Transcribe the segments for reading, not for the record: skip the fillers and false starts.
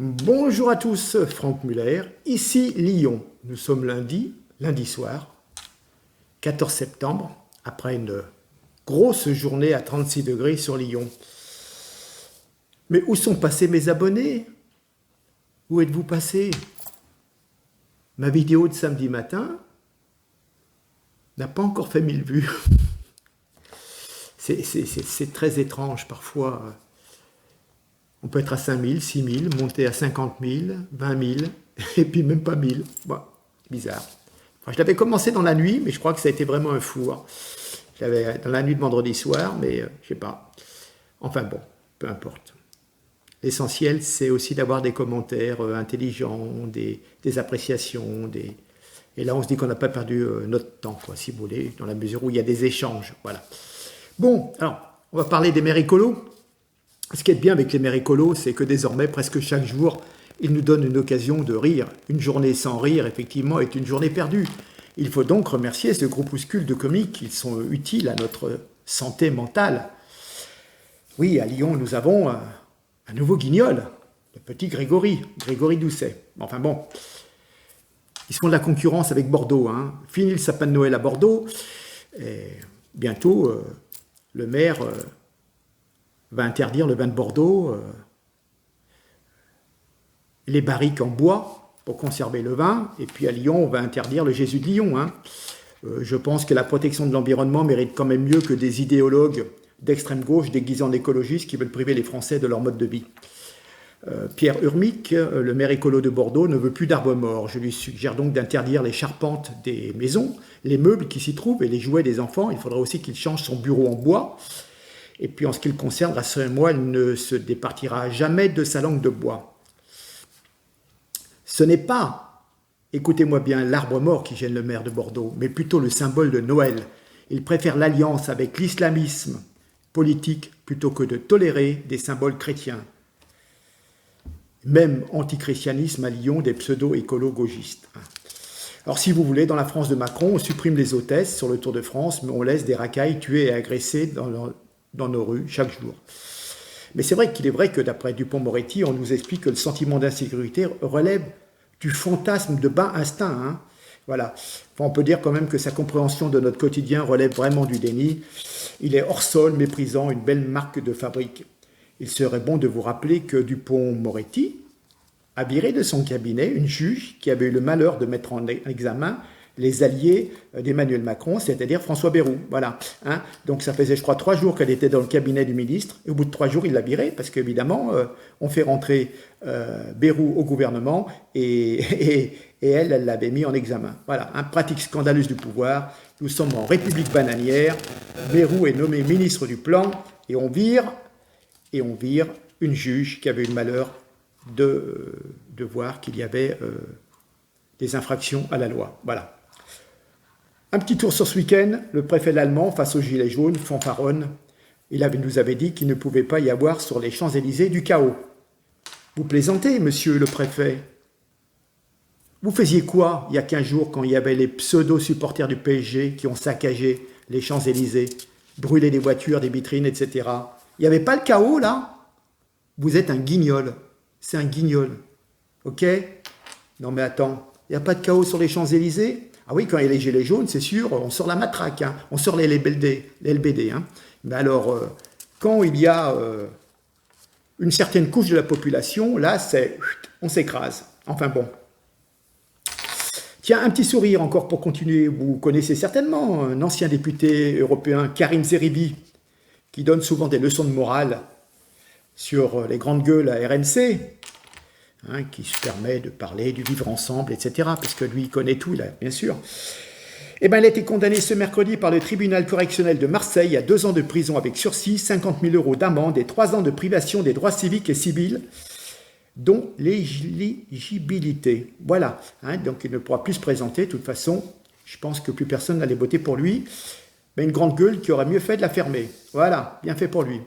Bonjour à tous, Franck Muller, ici Lyon. Nous sommes lundi soir, 14 septembre, après une grosse journée à 36 degrés sur Lyon. Mais où sont passés mes abonnés? Où êtes-vous passés? Ma vidéo de samedi matin n'a pas encore fait 1000 vues. C'est très étrange parfois. On peut être à 5000, 6000, monter à 50 000, 20 000, et puis même pas 1000. Bon, bizarre. Enfin, je l'avais commencé dans la nuit, mais je crois que ça a été vraiment un four. J'avais dans la nuit de vendredi soir, mais je sais pas. Enfin bon, peu importe. L'essentiel, c'est aussi d'avoir des commentaires intelligents, des appréciations, et là on se dit qu'on n'a pas perdu notre temps, quoi, si vous voulez, dans la mesure où il y a des échanges. Voilà. Bon, alors, on va parler des maires écolos. Ce qui est bien avec les maires écolos, c'est que désormais, presque chaque jour, ils nous donnent une occasion de rire. Une journée sans rire, effectivement, est une journée perdue. Il faut donc remercier ce groupuscule de comiques. Ils sont utiles à notre santé mentale. Oui, à Lyon, nous avons un nouveau guignol, le petit Grégory Doucet. Enfin bon, ils se font de la concurrence avec Bordeaux. Fini le sapin de Noël à Bordeaux. Et bientôt, le maire va interdire le vin de Bordeaux, les barriques en bois pour conserver le vin, et puis à Lyon, on va interdire le Jésus de Lyon. Je pense que la protection de l'environnement mérite quand même mieux que des idéologues d'extrême gauche déguisés en écologistes qui veulent priver les Français de leur mode de vie. Pierre Urmic, le maire écolo de Bordeaux, ne veut plus d'arbres morts. Je lui suggère donc d'interdire les charpentes des maisons, les meubles qui s'y trouvent et les jouets des enfants. Il faudra aussi qu'il change son bureau en bois. Et puis en ce qui le concerne, rassurez-moi, il ne se départira jamais de sa langue de bois. Ce n'est pas, écoutez-moi bien, l'arbre mort qui gêne le maire de Bordeaux, mais plutôt le symbole de Noël. Il préfère l'alliance avec l'islamisme politique plutôt que de tolérer des symboles chrétiens. Même antichristianisme à Lyon des pseudo-écolo-gauchistes. Alors si vous voulez, dans la France de Macron, on supprime les hôtesses sur le Tour de France, mais on laisse des racailles tuées et agressées dans nos rues chaque jour. Mais c'est vrai qu'il est vrai que d'après Dupond-Moretti, on nous explique que le sentiment d'insécurité relève du fantasme de bas instinct. Voilà. Enfin, on peut dire quand même que sa compréhension de notre quotidien relève vraiment du déni. Il est hors sol, méprisant, une belle marque de fabrique. Il serait bon de vous rappeler que Dupond-Moretti a viré de son cabinet une juge qui avait eu le malheur de mettre en examen les alliés d'Emmanuel Macron, c'est-à-dire François Bayrou. Voilà. Donc ça faisait, je crois, 3 jours qu'elle était dans le cabinet du ministre. Et au bout de 3 jours, il l'a virée, parce qu'évidemment, on fait rentrer Bayrou au gouvernement, et elle l'avait mis en examen. Voilà, pratique scandaleuse du pouvoir. Nous sommes en République bananière. Bayrou est nommé ministre du Plan, et on vire une juge qui avait eu le malheur de voir qu'il y avait des infractions à la loi. Voilà. Un petit tour sur ce week-end, le préfet allemand, face aux gilets jaunes, fanfaronne. Il nous avait dit qu'il ne pouvait pas y avoir sur les Champs-Élysées du chaos. Vous plaisantez, monsieur le préfet? Vous faisiez quoi il y a 15 jours quand il y avait les pseudo-supporters du PSG qui ont saccagé les Champs-Élysées, brûlé des voitures, des vitrines, etc. Il n'y avait pas le chaos, là? Vous êtes un guignol. C'est un guignol. Ok? Non mais attends, il n'y a pas de chaos sur les Champs-Élysées? Ah oui, quand il y a les gilets jaunes, c'est sûr, on sort la matraque, on sort les LBD. Mais alors, quand il y a une certaine couche de la population, là, on s'écrase. Enfin bon. Tiens, un petit sourire encore pour continuer. Vous connaissez certainement un ancien député européen, Karim Zeribi, qui donne souvent des leçons de morale sur les grandes gueules à RMC, qui se permet de parler du vivre ensemble, etc., parce que lui, il connaît tout, là, bien sûr. Eh bien, il a été condamné ce mercredi par le tribunal correctionnel de Marseille à 2 ans de prison avec sursis, 50 000 € d'amende et 3 ans de privation des droits civiques et civils, dont l'éligibilité. Voilà, donc il ne pourra plus se présenter. De toute façon, je pense que plus personne n'allait voter pour lui. Mais une grande gueule qui aurait mieux fait de la fermer. Voilà, bien fait pour lui.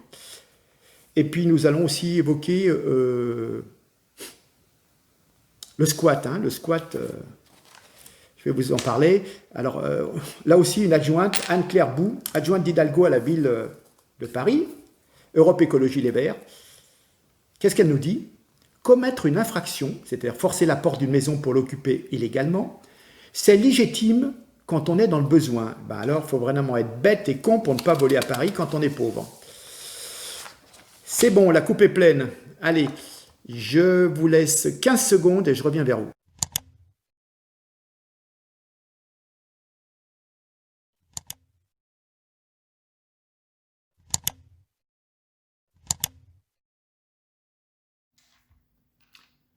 Et puis, nous allons aussi évoquer le squat. Le squat, je vais vous en parler. Alors, là aussi, une adjointe, Anne-Claire Bou, adjointe d'Hidalgo à la ville de Paris, Europe Écologie Les Verts. Qu'est-ce qu'elle nous dit? commettre une infraction, c'est-à-dire forcer la porte d'une maison pour l'occuper illégalement, c'est légitime quand on est dans le besoin. Ben alors, il faut vraiment être bête et con pour ne pas voler à Paris quand on est pauvre. C'est bon, la coupe est pleine. Allez, je vous laisse 15 secondes et je reviens vers vous.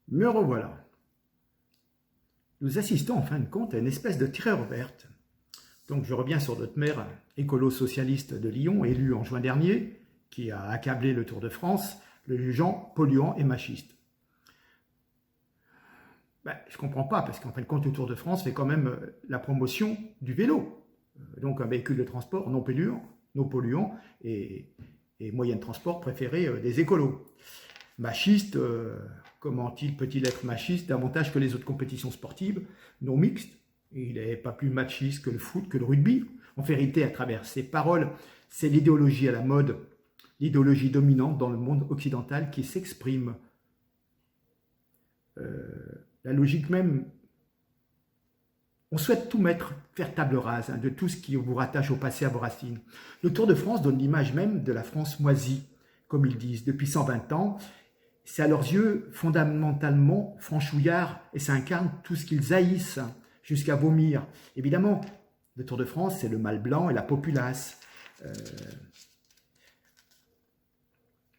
Me revoilà. Nous assistons en fin de compte à une espèce de tireur verte. Donc je reviens sur notre maire écolo-socialiste de Lyon, élu en juin dernier, qui a accablé le Tour de France, le jugeant polluant et machiste. Je ne comprends pas, parce qu'en fin de compte, le Tour de France fait quand même la promotion du vélo. Donc un véhicule de transport non polluant et moyen de transport préféré des écolos. Machiste, comment peut-il être machiste davantage que les autres compétitions sportives non mixtes? Il n'est pas plus machiste que le foot, que le rugby. En vérité, à travers ses paroles, c'est l'idéologie à la mode, l'idéologie dominante dans le monde occidental qui s'exprime. La logique même, on souhaite tout mettre, faire table rase de tout ce qui vous rattache au passé, à vos racines. Le Tour de France donne l'image même de la France moisie, comme ils disent, depuis 120 ans. C'est à leurs yeux fondamentalement franchouillard et ça incarne tout ce qu'ils haïssent jusqu'à vomir. Évidemment, le Tour de France, c'est le mâle blanc et la populace.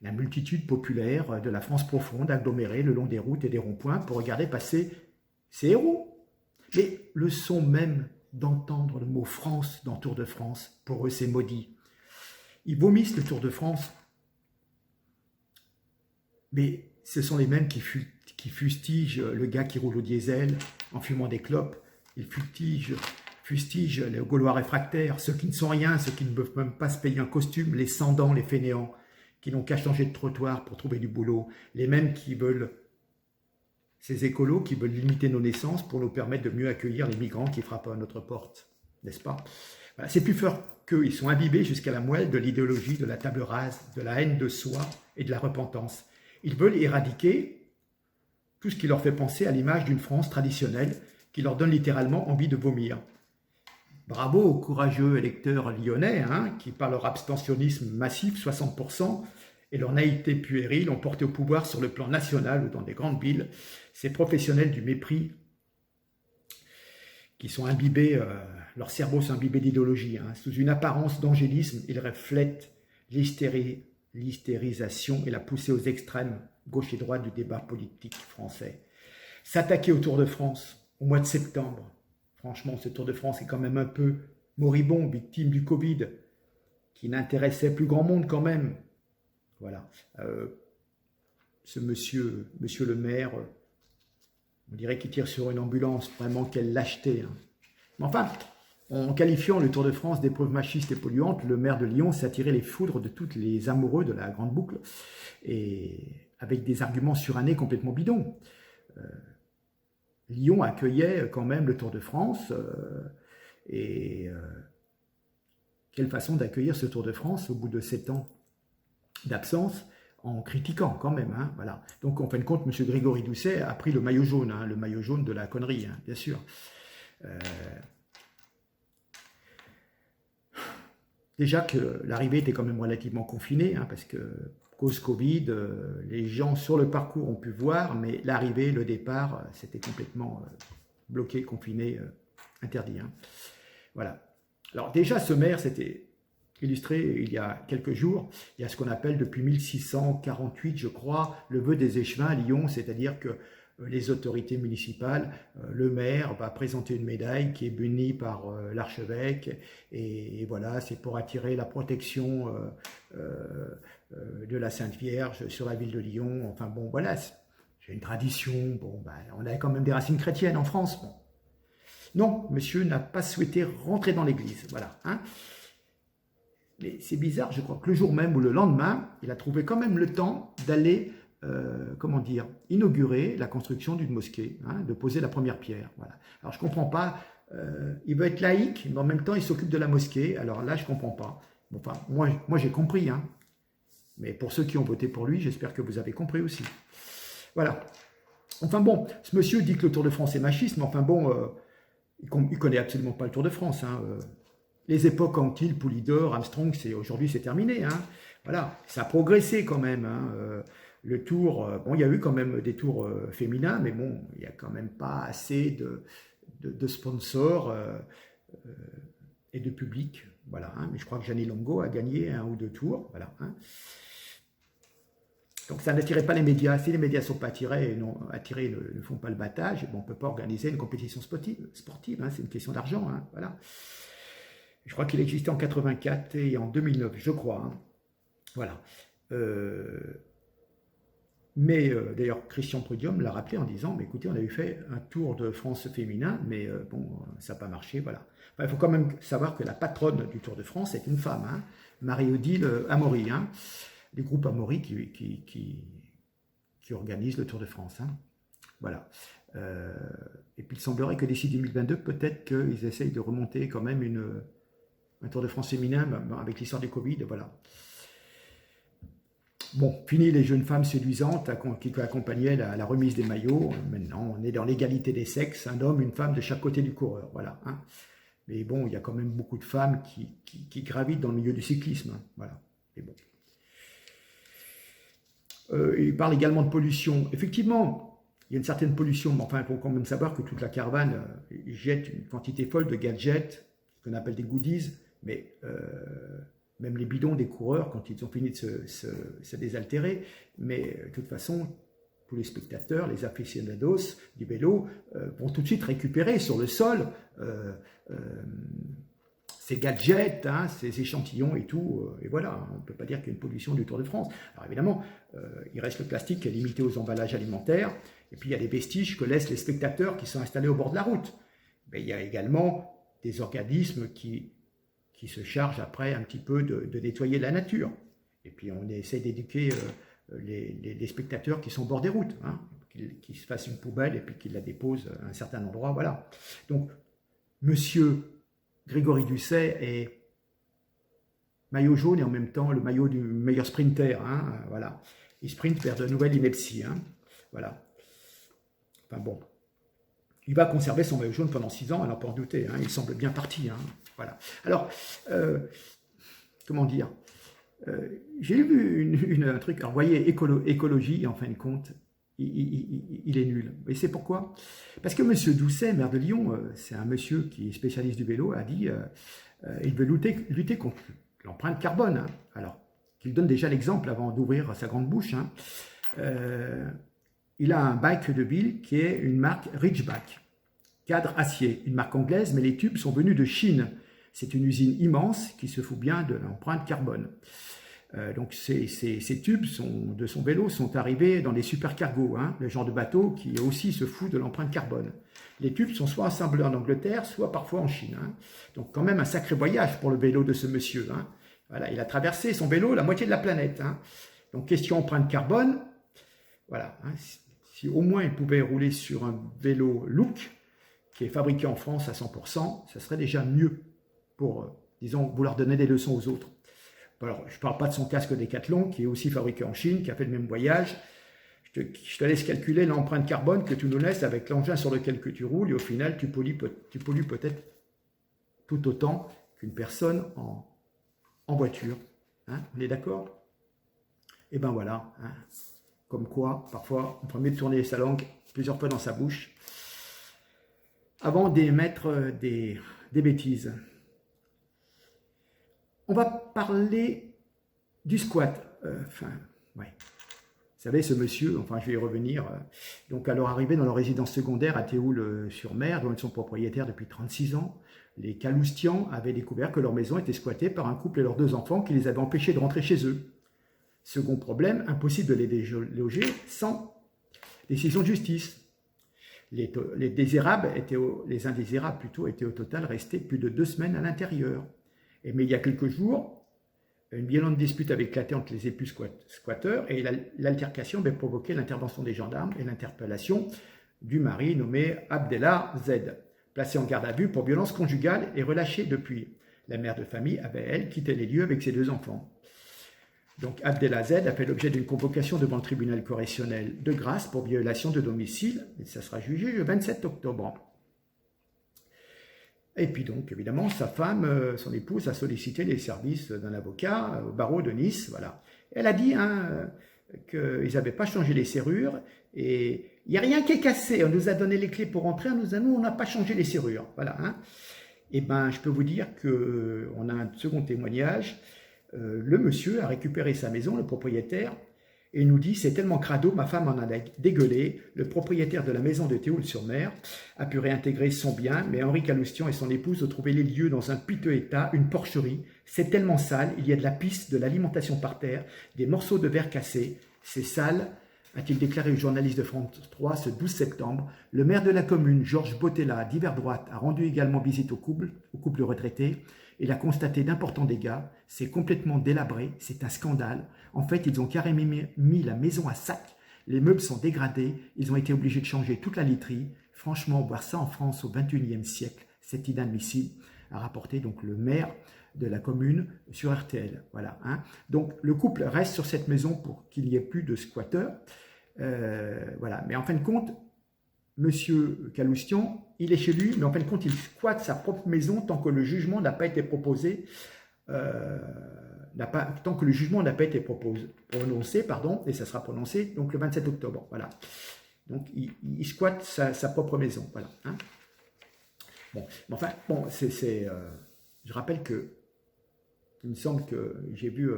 La multitude populaire de la France profonde, agglomérée le long des routes et des ronds-points pour regarder passer ces héros. Mais le son même d'entendre le mot France dans Tour de France, pour eux c'est maudit. Ils vomissent le Tour de France. Mais ce sont les mêmes qui fustigent le gars qui roule au diesel en fumant des clopes. Ils fustigent les Gaulois réfractaires, ceux qui ne sont rien, ceux qui ne peuvent même pas se payer un costume, les sans-dents, les fainéants, qui n'ont qu'à changer de trottoir pour trouver du boulot. Les mêmes qui veulent, ces écolos, qui veulent limiter nos naissances pour nous permettre de mieux accueillir les migrants qui frappent à notre porte, n'est-ce pas? Voilà, c'est plus fort qu'eux, ils sont imbibés jusqu'à la moelle de l'idéologie, de la table rase, de la haine de soi et de la repentance. Ils veulent éradiquer tout ce qui leur fait penser à l'image d'une France traditionnelle qui leur donne littéralement envie de vomir. Bravo aux courageux électeurs lyonnais qui, par leur abstentionnisme massif, 60%, et leur naïveté puérile, ont porté au pouvoir sur le plan national ou dans des grandes villes ces professionnels du mépris qui sont imbibés, leurs cerveaux sont imbibés d'idéologie. Sous une apparence d'angélisme, ils reflètent l'hystérisation et la poussée aux extrêmes, gauche et droite du débat politique français. S'attaquer au Tour de France au mois de septembre, franchement, ce Tour de France est quand même un peu moribond, victime du Covid, qui n'intéressait plus grand monde quand même. Voilà. Ce monsieur le maire, on dirait qu'il tire sur une ambulance, vraiment quelle lâcheté. Mais enfin, en qualifiant le Tour de France d'épreuve machiste et polluante, le maire de Lyon s'est attiré les foudres de tous les amoureux de la grande boucle, et avec des arguments surannés complètement bidons. Lyon accueillait quand même le Tour de France, quelle façon d'accueillir ce Tour de France au bout de 7 ans d'absence, en critiquant quand même. Voilà. Donc en fin de compte, M. Grégory Doucet a pris le maillot jaune de la connerie, bien sûr. Déjà que l'arrivée était quand même relativement confinée, parce que cause Covid, les gens sur le parcours ont pu voir, mais l'arrivée, le départ, c'était complètement bloqué, confiné, interdit. Voilà. Alors déjà, ce maire, c'était illustré il y a quelques jours. Il y a ce qu'on appelle depuis 1648, je crois, le vœu des échevins à Lyon, c'est-à-dire que les autorités municipales, le maire va présenter une médaille qui est bénie par l'archevêque, et voilà, c'est pour attirer la protection de la Sainte Vierge sur la ville de Lyon. Enfin bon, voilà, c'est une tradition. Bon, on a quand même des racines chrétiennes en France. Bon. Non, monsieur n'a pas souhaité rentrer dans l'église, voilà. Mais c'est bizarre, je crois que le jour même ou le lendemain, il a trouvé quand même le temps d'aller, inaugurer la construction d'une mosquée, de poser la première pierre. Voilà. Alors je ne comprends pas, il veut être laïque, mais en même temps il s'occupe de la mosquée, alors là je ne comprends pas. Bon, enfin, moi j'ai compris, mais pour ceux qui ont voté pour lui, j'espère que vous avez compris aussi. Voilà. Enfin bon, ce monsieur dit que le Tour de France est machiste, mais enfin bon, il connaît absolument pas le Tour de France. Hein. Les époques Anquetil, Poulidor, Armstrong, aujourd'hui c'est terminé. Hein. Voilà, ça a progressé quand même. Hein. Le Tour, bon, il y a eu quand même des tours féminins, mais bon, il n'y a quand même pas assez de sponsors et de public. Voilà, hein. Mais je crois que Jeannie Longo a gagné 1 ou 2 tours. Voilà. Hein. Donc ça n'attirait pas les médias. Si les médias ne sont pas attirés, ne font pas le battage, bon, on ne peut pas organiser une compétition sportive. Hein, c'est une question d'argent. Hein, voilà. Je crois qu'il existait en 84 et en 2009, je crois. Hein. Voilà. Mais d'ailleurs, Christian Prudhomme l'a rappelé en disant, mais écoutez, on avait fait un Tour de France féminin, mais bon, ça n'a pas marché. Voilà. Enfin, il faut quand même savoir que la patronne du Tour de France est une femme, hein, Marie-Odile Amaury. Hein. Les groupes Amaury qui organisent le Tour de France. Hein. Voilà. Et puis il semblerait que d'ici 2022, peut-être qu'ils essayent de remonter quand même un Tour de France féminin avec l'histoire du Covid. Voilà. Bon, fini les jeunes femmes séduisantes qui accompagnaient la remise des maillots. Maintenant, on est dans l'égalité des sexes, un homme, une femme de chaque côté du coureur. Voilà. Hein. Mais bon, il y a quand même beaucoup de femmes qui gravitent dans le milieu du cyclisme. Hein. Voilà. Et bon. Il parle également de pollution. Effectivement, il y a une certaine pollution, mais enfin, il faut quand même savoir que toute la caravane jette une quantité folle de gadgets, qu'on appelle des goodies, mais même les bidons des coureurs, quand ils ont fini de se désaltérer, mais de toute façon, tous les spectateurs, les aficionados du vélo vont tout de suite récupérer sur le sol ces gadgets, hein, ces échantillons et tout, et voilà, on ne peut pas dire qu'il y a une pollution du Tour de France. Alors évidemment, il reste le plastique qui est limité aux emballages alimentaires, et puis il y a les vestiges que laissent les spectateurs qui sont installés au bord de la route. Mais il y a également des organismes qui se chargent après un petit peu de nettoyer la nature. Et puis on essaie d'éduquer les spectateurs qui sont au bord des routes, hein, qu'ils se fassent une poubelle et puis qu'ils la déposent à un certain endroit, voilà. Donc, monsieur Grégory Doucet est maillot jaune et en même temps le maillot du meilleur sprinter. Hein, voilà. Il sprint vers de nouvelles inepties. Hein, voilà. Enfin bon. Il va conserver son maillot jaune pendant 6 ans, à n'en pas en douter. Hein, il semble bien parti. Hein, voilà. Alors, comment dire, j'ai vu un truc. Alors, vous voyez, écologie, en fin de compte, il est nul. Et c'est pourquoi? Parce que M. Doucet, maire de Lyon, c'est un monsieur qui est spécialiste du vélo, a dit il veut lutter contre l'empreinte carbone. Hein. Alors, qu'il donne déjà l'exemple avant d'ouvrir sa grande bouche. Hein. Il a un bike de ville qui est une marque Ridgeback, cadre acier, une marque anglaise, mais les tubes sont venus de Chine. C'est une usine immense qui se fout bien de l'empreinte carbone. Donc ces tubes de son vélo sont arrivés dans des supercargos, hein, le genre de bateau qui aussi se fout de l'empreinte carbone. Les tubes sont soit assemblés en Angleterre, soit parfois en Chine. Hein. Donc quand même un sacré voyage pour le vélo de ce monsieur. Hein. Voilà, il a traversé son vélo la moitié de la planète. Hein. Donc question empreinte carbone, voilà. Hein, si au moins il pouvait rouler sur un vélo Look qui est fabriqué en France à 100%, ça serait déjà mieux pour, disons, vouloir donner des leçons aux autres. Alors, je ne parle pas de son casque Décathlon, qui est aussi fabriqué en Chine, qui a fait le même voyage. Je te laisse calculer l'empreinte carbone que tu nous laisses avec l'engin sur lequel que tu roules, et au final, tu pollues peut-être tout autant qu'une personne en voiture. Hein, on est d'accord? Et ben voilà. Hein, comme quoi, parfois, on peut mieux tourner sa langue plusieurs fois dans sa bouche avant d'émettre des bêtises. On va parler du squat. Ouais. Vous savez, ce monsieur, enfin, je vais y revenir. Donc, à leur arrivée dans leur résidence secondaire à Théoul-sur-Mer, dont ils sont propriétaires depuis 36 ans, les Caloustians avaient découvert que leur maison était squattée par un couple et leurs 2 enfants qui les avaient empêchés de rentrer chez eux. Second problème, impossible de les déloger sans décision de justice. Les indésirables étaient au total restés plus de 2 semaines à l'intérieur. Mais il y a quelques jours, une violente dispute avait éclaté entre les époux squatteurs et l'altercation avait provoqué l'intervention des gendarmes et l'interpellation du mari nommé Abdellah Z, placé en garde à vue pour violence conjugale et relâché depuis. La mère de famille avait, elle, quitté les lieux avec ses 2 enfants. Donc Abdelaziz a fait l'objet d'une convocation devant le tribunal correctionnel de Grasse pour violation de domicile, et ça sera jugé le 27 octobre. Et puis donc, évidemment, sa femme, son épouse, a sollicité les services d'un avocat au barreau de Nice. Voilà. Elle a dit qu'ils n'avaient pas changé les serrures et il n'y a rien qui est cassé. On nous a donné les clés pour entrer, nous, on n'a pas changé les serrures. Voilà. Et ben, je peux vous dire qu'on a un second témoignage. Le monsieur a récupéré sa maison, le propriétaire, et il nous dit « C'est tellement crado, ma femme en a dégueulé. Le propriétaire de la maison de Théoule-sur-Mer a pu réintégrer son bien, mais Henri Caloustian et son épouse ont trouvé les lieux dans un piteux état, une porcherie. C'est tellement sale, il y a de la pisse, de l'alimentation par terre, des morceaux de verre cassés. C'est sale », a-t-il déclaré au journaliste de France 3 ce 12 septembre. Le maire de la commune, Georges Bottella, d'hiver droite, a rendu également visite au couple retraité. Il a constaté d'importants dégâts, c'est complètement délabré, c'est un scandale. En fait, ils ont carrément mis la maison à sac, les meubles sont dégradés, ils ont été obligés de changer toute la literie. Franchement, voir ça en France au XXIe siècle, c'est inadmissible, a rapporté donc le maire de la commune sur RTL. Voilà, Donc le couple reste sur cette maison pour qu'il n'y ait plus de squatteurs. Voilà. Mais en fin de compte, Monsieur Caloustian, il est chez lui, mais en fin de compte, il squatte sa propre maison tant que le jugement n'a pas été proposé, tant que le jugement n'a pas été prononcé, et ça sera prononcé donc le 27 octobre. Voilà. Donc il squatte sa propre maison. Voilà. Bon, mais enfin, bon, je rappelle que il me semble que j'ai vu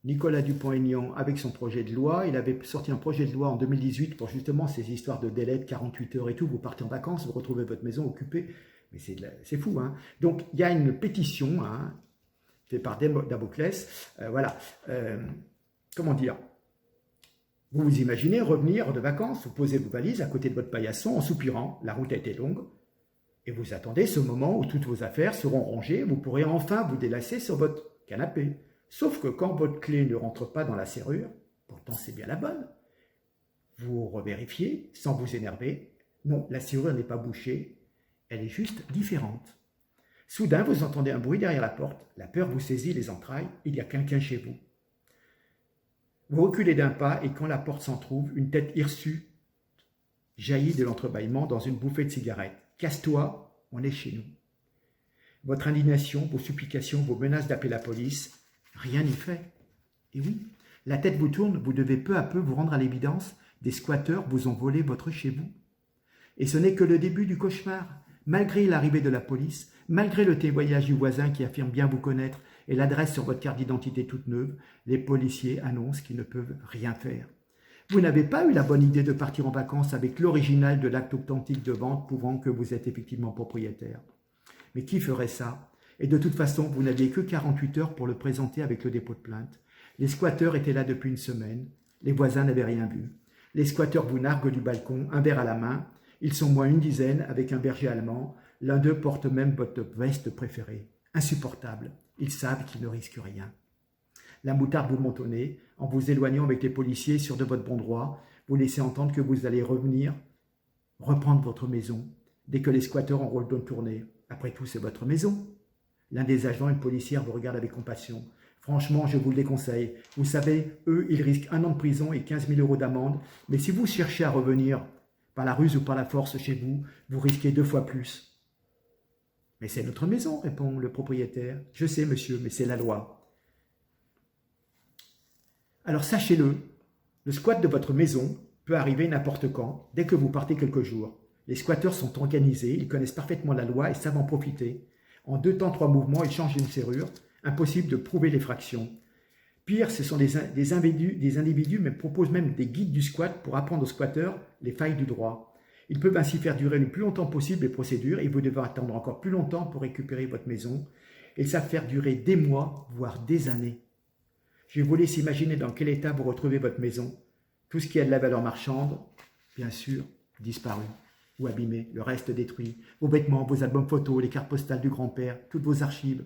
Nicolas Dupont-Aignan avec son projet de loi. Il avait sorti un projet de loi en 2018 pour justement ces histoires de délai de 48 heures et tout. Vous partez en vacances, vous retrouvez votre maison occupée. Mais c'est fou. Donc, il y a une pétition faite par Damoclès. Voilà. Comment dire? Vous vous imaginez revenir de vacances, vous posez vos valises à côté de votre paillasson en soupirant. La route a été longue. Et vous attendez ce moment où toutes vos affaires seront rangées. Vous pourrez enfin vous délasser sur votre canapé. Sauf que quand votre clé ne rentre pas dans la serrure, pourtant c'est bien la bonne, vous revérifiez sans vous énerver. Non, la serrure n'est pas bouchée, elle est juste différente. Soudain, vous entendez un bruit derrière la porte, la peur vous saisit les entrailles, il y a quelqu'un chez vous. Vous reculez d'un pas et quand la porte s'en trouve, une tête hirsute jaillit de l'entrebâillement dans une bouffée de cigarette. Casse-toi, on est chez nous. Votre indignation, vos supplications, vos menaces d'appeler la police, rien n'y fait. Et oui, la tête vous tourne, vous devez peu à peu vous rendre à l'évidence, des squatteurs vous ont volé votre chez vous. Et ce n'est que le début du cauchemar. Malgré l'arrivée de la police, malgré le témoignage du voisin qui affirme bien vous connaître et l'adresse sur votre carte d'identité toute neuve, les policiers annoncent qu'ils ne peuvent rien faire. Vous n'avez pas eu la bonne idée de partir en vacances avec l'original de l'acte authentique de vente prouvant que vous êtes effectivement propriétaire. Mais qui ferait ça? Et de toute façon, vous n'aviez que 48 heures pour le présenter avec le dépôt de plainte. Les squatteurs étaient là depuis une semaine. Les voisins n'avaient rien vu. Les squatteurs vous narguent du balcon, un verre à la main. Ils sont moins une dizaine avec un berger allemand. L'un d'eux porte même votre veste préférée. Insupportable. Ils savent qu'ils ne risquent rien. La moutarde vous monte au nez. En vous éloignant avec les policiers sûrs de votre bon droit, vous laissez entendre que vous allez revenir, reprendre votre maison, dès que les squatteurs auront le dos tourné. Après tout, c'est votre maison. L'un des agents, une policière, vous regarde avec compassion. Franchement, je vous le déconseille. Vous savez, eux, ils risquent 1 an de prison et 15 000 € d'amende. Mais si vous cherchez à revenir par la ruse ou par la force chez vous, vous risquez 2 fois plus. Mais c'est notre maison, répond le propriétaire. Je sais, monsieur, mais c'est la loi. Alors sachez-le, le squat de votre maison peut arriver n'importe quand, dès que vous partez quelques jours. Les squatteurs sont organisés, ils connaissent parfaitement la loi et savent en profiter. En 2 temps, 3 mouvements, ils changent une serrure. Impossible de prouver l'effraction. Pire, ce sont des individus mais proposent même des guides du squat pour apprendre aux squatteurs les failles du droit. Ils peuvent ainsi faire durer le plus longtemps possible les procédures et vous devez attendre encore plus longtemps pour récupérer votre maison. Ils savent faire durer des mois, voire des années. Je vous laisse imaginer dans quel état vous retrouvez votre maison. Tout ce qui a de la valeur marchande, bien sûr, disparu ou abîmé, le reste détruit. Vos vêtements, vos albums photos, les cartes postales du grand-père, toutes vos archives.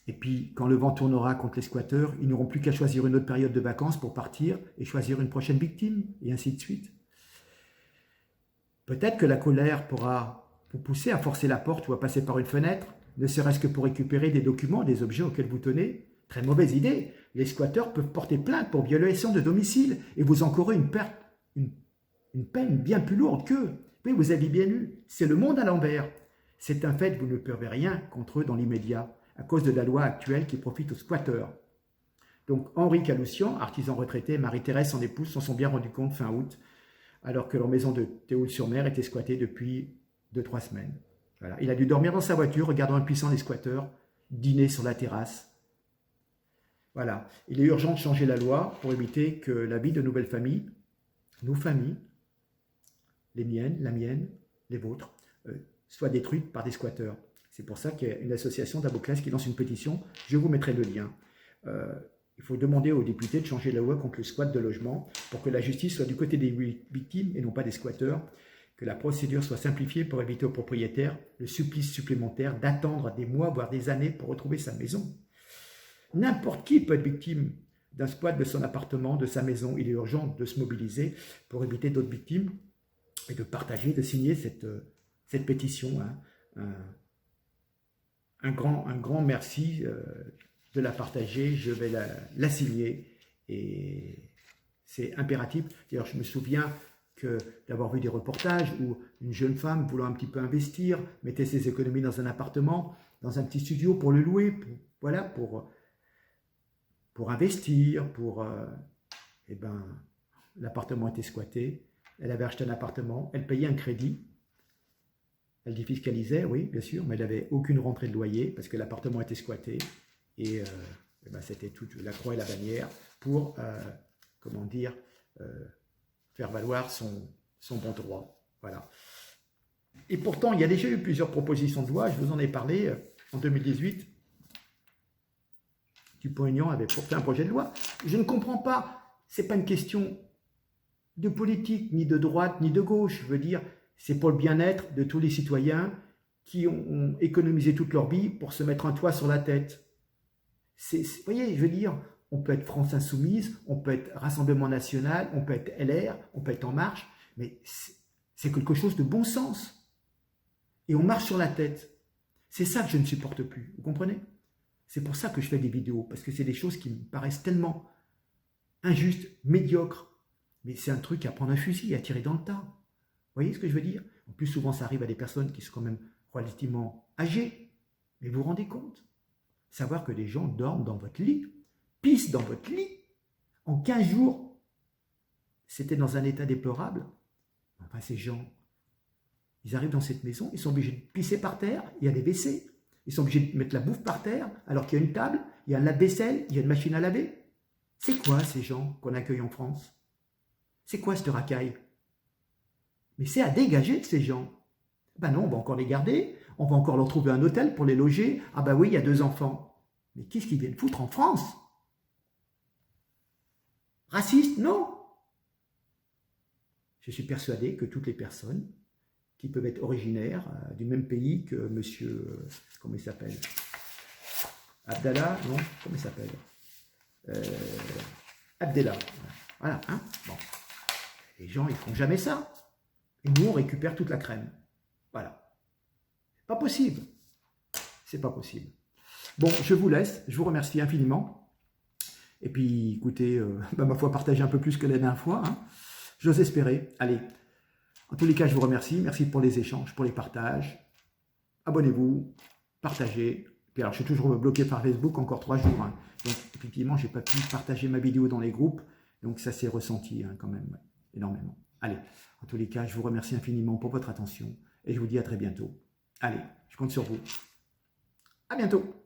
Et puis, quand le vent tournera contre les squatteurs, ils n'auront plus qu'à choisir une autre période de vacances pour partir et choisir une prochaine victime, et ainsi de suite. Peut-être que la colère pourra vous pousser à forcer la porte ou à passer par une fenêtre, ne serait-ce que pour récupérer des documents, des objets auxquels vous tenez. Très mauvaise idée. Les squatteurs peuvent porter plainte pour violation de domicile et vous encourez une peine bien plus lourde qu'eux. Oui, vous avez bien lu. C'est le monde à l'envers. C'est un fait, vous ne pouvez rien contre eux dans l'immédiat, à cause de la loi actuelle qui profite aux squatteurs. Donc Henri Caloussian, artisan retraité, Marie-Thérèse, son épouse, s'en sont bien rendus compte fin août, alors que leur maison de Théoul-sur-Mer était squattée depuis 2-3 semaines. Voilà. Il a dû dormir dans sa voiture, regardant impuissant les squatteurs, dîner sur la terrasse. Voilà. Il est urgent de changer la loi pour éviter que la vie de nouvelles familles, nos familles, les miennes, la mienne, les vôtres, soit détruite par des squatteurs. C'est pour ça qu'il y a une association d'Aboclès qui lance une pétition. Je vous mettrai le lien. Il faut demander aux députés de changer la loi contre le squat de logement pour que la justice soit du côté des victimes et non pas des squatteurs, que la procédure soit simplifiée pour éviter aux propriétaires le supplice supplémentaire d'attendre des mois, voire des années pour retrouver sa maison. N'importe qui peut être victime d'un squat de son appartement, de sa maison. Il est urgent de se mobiliser pour éviter d'autres victimes et de partager, de signer cette pétition. Un grand merci de la partager. Je vais la signer et c'est impératif. D'ailleurs, je me souviens d'avoir vu des reportages où une jeune femme voulant un petit peu investir mettait ses économies dans un appartement, dans un petit studio pour le louer, pour investir, l'appartement était squatté, elle avait acheté un appartement, elle payait un crédit, elle défiscalisait, oui, bien sûr, mais elle n'avait aucune rentrée de loyer parce que l'appartement était squatté et c'était toute la croix et la bannière pour, faire valoir son bon droit. Voilà. Et pourtant, il y a déjà eu plusieurs propositions de loi, je vous en ai parlé en 2018. Dupont-Aignan avait porté un projet de loi. Je ne comprends pas, ce n'est pas une question de politique, ni de droite, ni de gauche. Je veux dire, c'est pour le bien-être de tous les citoyens qui ont économisé toute leur vie pour se mettre un toit sur la tête. Vous voyez, je veux dire, on peut être France Insoumise, on peut être Rassemblement National, on peut être LR, on peut être En Marche, mais c'est quelque chose de bon sens. Et on marche sur la tête. C'est ça que je ne supporte plus, vous comprenez ? C'est pour ça que je fais des vidéos, parce que c'est des choses qui me paraissent tellement injustes, médiocres. Mais c'est un truc à prendre un fusil et à tirer dans le tas. Vous voyez ce que je veux dire ? En plus, souvent, ça arrive à des personnes qui sont quand même relativement âgées. Mais vous vous rendez compte ? Savoir que des gens dorment dans votre lit, pissent dans votre lit, en 15 jours, c'était dans un état déplorable. Enfin, ces gens, ils arrivent dans cette maison, ils sont obligés de pisser par terre, il y a des WC. Ils sont obligés de mettre la bouffe par terre, alors qu'il y a une table, il y a un lave-vaisselle, il y a une machine à laver. C'est quoi ces gens qu'on accueille en France? C'est quoi cette racaille? Mais c'est à dégager de ces gens. Ben non, on va encore les garder, on va encore leur trouver un hôtel pour les loger. Ah ben oui, il y a 2 enfants. Mais qu'est-ce qu'ils viennent foutre en France? Raciste? Non. Je suis persuadé que toutes les personnes qui peuvent être originaires du même pays que monsieur, comment il s'appelle? Abdallah, non? Comment il s'appelle? Abdallah. Voilà, hein? Bon. Les gens, ils font jamais ça. Et nous, on récupère toute la crème. Voilà. C'est pas possible. C'est pas possible. Bon, je vous laisse. Je vous remercie infiniment. Et puis, écoutez, ma foi, partagez un peu plus que la dernière fois. Hein. J'ose espérer. Allez. En tous les cas, je vous remercie. Merci pour les échanges, pour les partages. Abonnez-vous, partagez. Puis alors, je suis toujours bloqué par Facebook, encore 3 jours. Hein. Donc, effectivement, je n'ai pas pu partager ma vidéo dans les groupes. Donc, ça s'est ressenti hein, quand même, ouais, énormément. Allez, en tous les cas, je vous remercie infiniment pour votre attention. Et je vous dis à très bientôt. Allez, je compte sur vous. À bientôt.